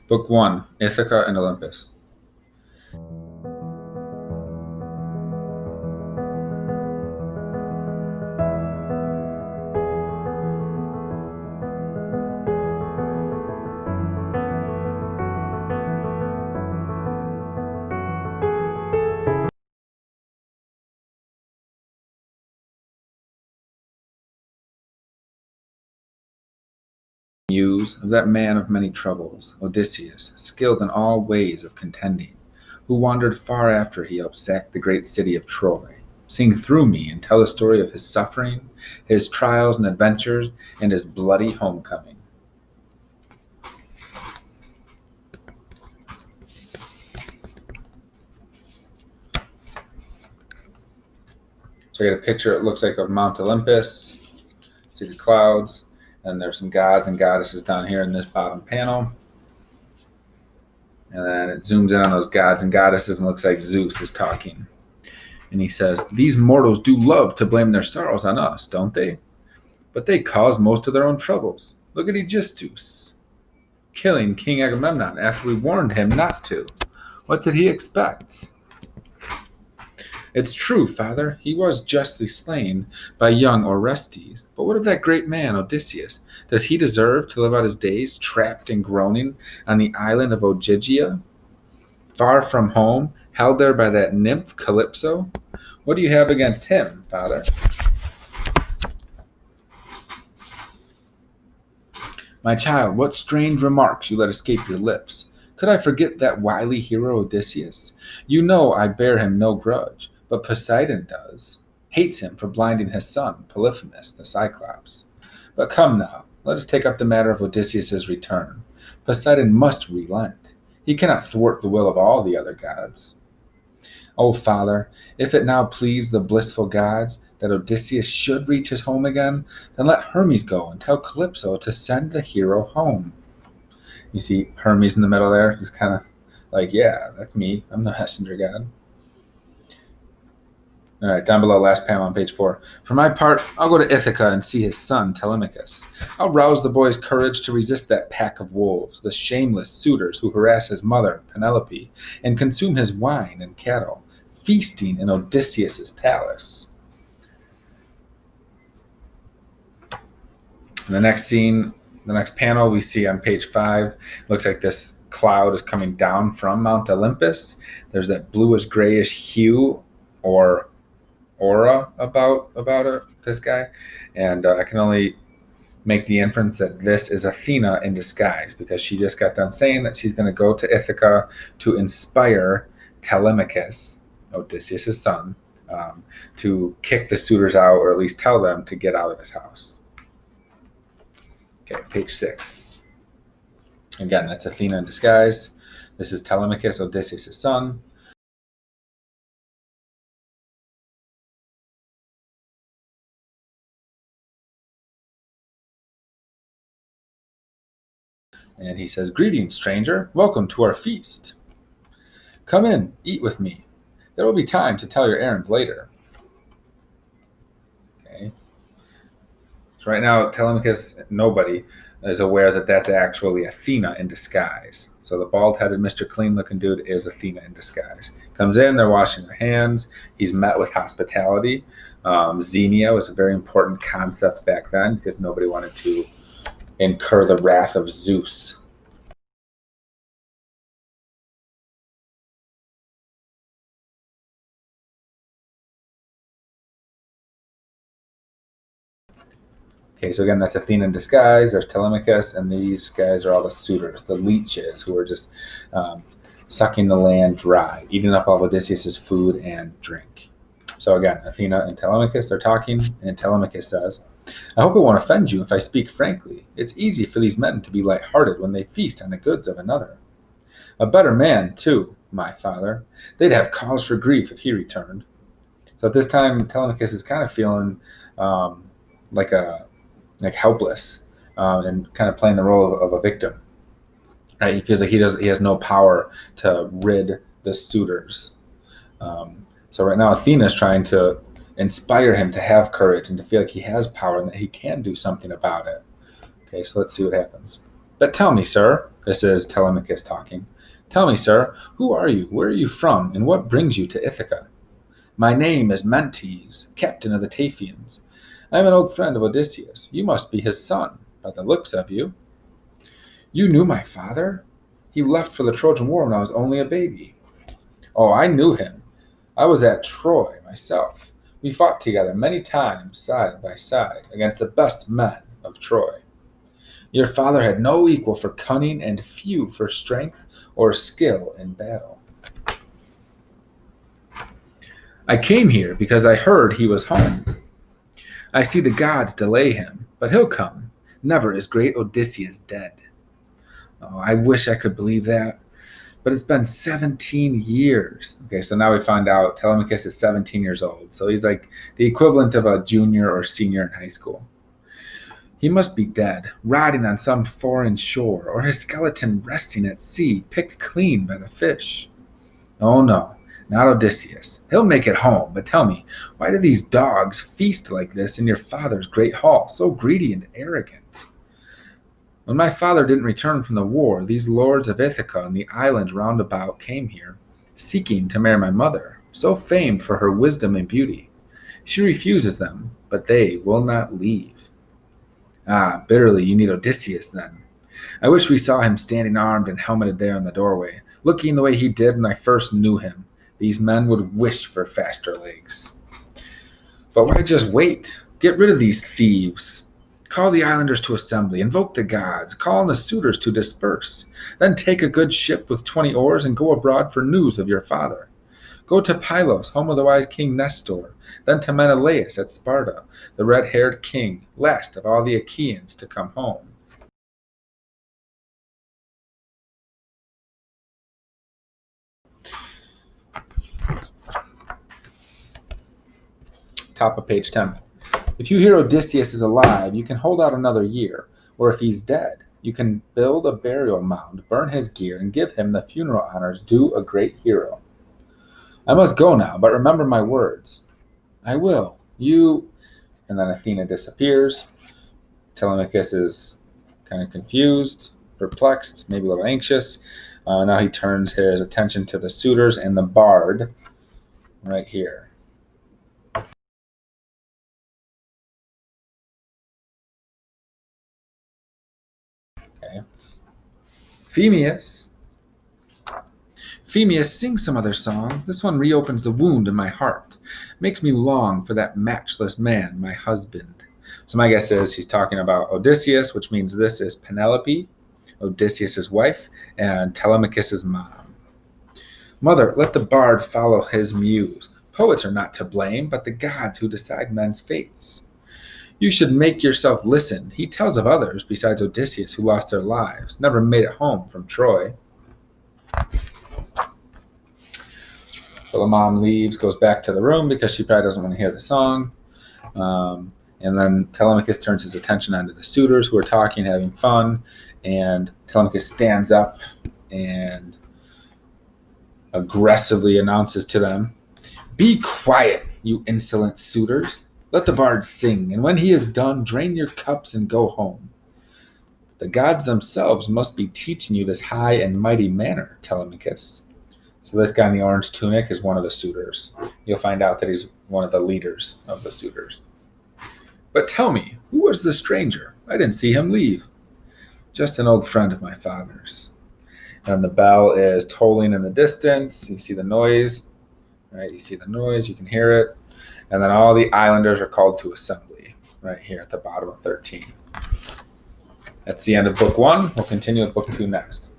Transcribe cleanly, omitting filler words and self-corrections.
Book 1, Ithaca and Olympus. Muse of that man of many troubles, Odysseus, skilled in all ways of contending, who wandered far after he helped sack the great city of Troy. Sing through me and tell the story of his suffering, his trials and adventures, and his bloody homecoming. So I get a picture, it looks like, of Mount Olympus. See the clouds, and there's some gods and goddesses down here in this bottom panel. And then it zooms in on those gods and goddesses and looks like Zeus is talking. And he says, "These mortals do love to blame their sorrows on us, don't they? But they cause most of their own troubles. Look at Aegisthus, killing King Agamemnon after we warned him not to. What did he expect?" "It's true, father, he was justly slain by young Orestes. But what of that great man, Odysseus? Does he deserve to live out his days trapped and groaning on the island of Ogygia, far from home, held there by that nymph Calypso? What do you have against him, father?" "My child, what strange remarks you let escape your lips! Could I forget that wily hero Odysseus? You know I bear him no grudge, but Poseidon does, hates him for blinding his son, Polyphemus, the Cyclops. But come now, let us take up the matter of Odysseus's return. Poseidon must relent. He cannot thwart the will of all the other gods. O father, if it now please the blissful gods that Odysseus should reach his home again, then let Hermes go and tell Calypso to send the hero home." You see Hermes in the middle there? He's kind of like, yeah, that's me. I'm the messenger god. All right, down below, last panel on page 4. "For my part, I'll go to Ithaca and see his son, Telemachus. I'll rouse the boy's courage to resist that pack of wolves, the shameless suitors who harass his mother, Penelope, and consume his wine and cattle, feasting in Odysseus's palace." In the next scene, the next panel we see on page 5, looks like this cloud is coming down from Mount Olympus. There's that bluish grayish hue or aura about this guy, and I can only make the inference that this is Athena in disguise, because she just got done saying that she's going to go to Ithaca to inspire Telemachus, Odysseus' son, to kick the suitors out, or at least tell them to get out of his house. Okay, page 6. Again, that's Athena in disguise. This is Telemachus, Odysseus' son. And he says, "Greetings, stranger. Welcome to our feast. Come in, eat with me. There will be time to tell your errand later." Okay. So right now, Telemachus, nobody is aware that that's actually Athena in disguise. So the bald-headed Mr. Clean-looking dude is Athena in disguise. Comes in, they're washing their hands. He's met with hospitality. Xenia was a very important concept back then because nobody wanted to incur the wrath of Zeus. Okay, so again, that's Athena in disguise. There's Telemachus, and these guys are all the suitors, the leeches, who are just sucking the land dry, eating up all of Odysseus' food and drink. So again, Athena and Telemachus are talking, and Telemachus says, "I hope it won't offend you if I speak frankly. It's easy for these men to be light-hearted when they feast on the goods of another. A better man, too, my father. They'd have cause for grief if he returned." So at this time, Telemachus is kind of feeling like helpless, and kind of playing the role of a victim. Right? He feels like he has no power to rid the suitors. So right now, Athena is trying to inspire him to have courage and to feel like he has power and that he can do something about it. Okay, so let's see what happens. "But tell me, sir, This is Telemachus talking. Tell me, sir, who are you? Where are you from? And what brings you to Ithaca? My name is Mentes, captain of the Taphians. I am an old friend of Odysseus. You must be his son, by the looks of you. You knew my father? He left for the Trojan War when I was only a baby. Oh, I knew him. I was at Troy myself. We fought together many times, side by side, against the best men of Troy. Your father had no equal for cunning and few for strength or skill in battle. I came here because I heard he was home. I see the gods delay him, but he'll come. Never is great Odysseus dead. Oh, I wish I could believe that, but it's been 17 years. Okay, so now we find out Telemachus is 17 years old. So he's like the equivalent of a junior or senior in high school. He must be dead, rotting on some foreign shore, or his skeleton resting at sea, picked clean by the fish. Oh no, not Odysseus. He'll make it home, but tell me, why do these dogs feast like this in your father's great hall, so greedy and arrogant? When my father didn't return from the war, these lords of Ithaca and the islands round about came here, seeking to marry my mother, so famed for her wisdom and beauty. She refuses them, but they will not leave. Ah, bitterly you need Odysseus then. I wish we saw him standing armed and helmeted there in the doorway, looking the way he did when I first knew him. These men would wish for faster legs. But why just wait? Get rid of these thieves. Call the islanders to assembly, invoke the gods, call on the suitors to disperse. Then take a good ship with 20 oars and go abroad for news of your father. Go to Pylos, home of the wise king Nestor, then to Menelaus at Sparta, the red-haired king, last of all the Achaeans to come home. Top of page 10. If you hear Odysseus is alive, you can hold out another year, or if he's dead, you can build a burial mound, burn his gear, and give him the funeral honors due a great hero. I must go now, but remember my words. I will. You... And then Athena disappears. Telemachus is kind of confused, perplexed, maybe a little anxious. Now he turns his attention to the suitors and the bard right here. Okay. Phemius. Phemius, sing some other song. This one reopens the wound in my heart. Makes me long for that matchless man, my husband. So my guess is he's talking about Odysseus, which means this is Penelope, Odysseus' wife, and Telemachus' mom. Mother, let the bard follow his muse. Poets are not to blame, but the gods who decide men's fates. You should make yourself listen. He tells of others besides Odysseus who lost their lives, never made it home from Troy. So the mom leaves, goes back to the room because she probably doesn't want to hear the song. And then Telemachus turns his attention onto the suitors who are talking, having fun. And Telemachus stands up and aggressively announces to them, "Be quiet, you insolent suitors. Let the bard sing, and when he is done, drain your cups and go home. The gods themselves must be teaching you this high and mighty manner, Telemachus." So this guy in the orange tunic is one of the suitors. You'll find out that he's one of the leaders of the suitors. But tell me, who was the stranger? I didn't see him leave. Just an old friend of my father's. And the bell is tolling in the distance. You see the noise, right? You see the noise, you can hear it. And then all the islanders are called to assembly right here at the bottom of 13. That's the end of book 1. We'll continue with book 2 next.